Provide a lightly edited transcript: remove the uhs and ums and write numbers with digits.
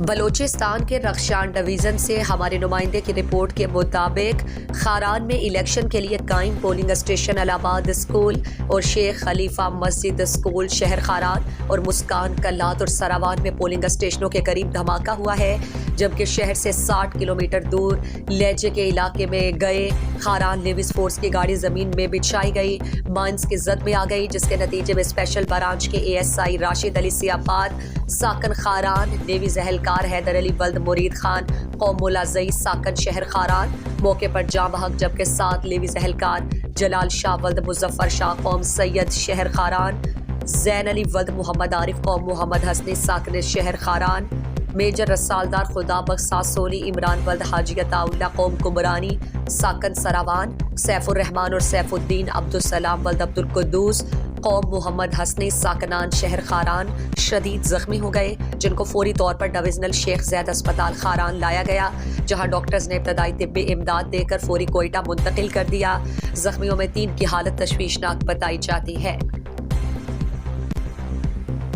بلوچستان کے رخشان ڈویژن سے ہمارے نمائندے کی رپورٹ کے مطابق خاران میں الیکشن کے لیے قائم پولنگ اسٹیشن الہ آباد اسکول اور شیخ خلیفہ مسجد اسکول شہر خاران اور مسکان کلات اور سراوان میں پولنگ اسٹیشنوں کے قریب دھماکہ ہوا ہے، جبکہ شہر سے 60 کلومیٹر دور لیجے کے علاقے میں گئے خاران لیویز فورس کی گاڑی زمین میں بچھائی گئی، مائنز کی زد میں آ گئی، جس کے نتیجے میں اسپیشل برانچ کے ASI راشد علی سیاپات ساکن خاران، لیویز اہلکار حیدر علی ولد مرید خان قوم ملازئی ساکن شہر خاران موقع پر جاں بحق، جبکہ 7 لیویز اہلکار جلال شاہ ولد مظفر شاہ قوم سید شہر خاران، زین علی ولد محمد عارف قوم محمد حسنی ساکن شہر خاران، میجر رسالدار خدا بخش ساسولی عمران ولد حاجی عطا اللہ قوم کمرانی ساکن سراوان، سیف الرحمان اور سیف الدین عبدالسلام ولد عبدالقدوس قوم محمد حسنی ساکنان شہر خاران شدید زخمی ہو گئے، جن کو فوری طور پر ڈویژنل شیخ زید اسپتال خاران لایا گیا، جہاں ڈاکٹرز نے ابتدائی طبی امداد دے کر فوری کوئٹہ منتقل کر دیا۔ زخمیوں میں 3 کی حالت تشویشناک بتائی جاتی ہے۔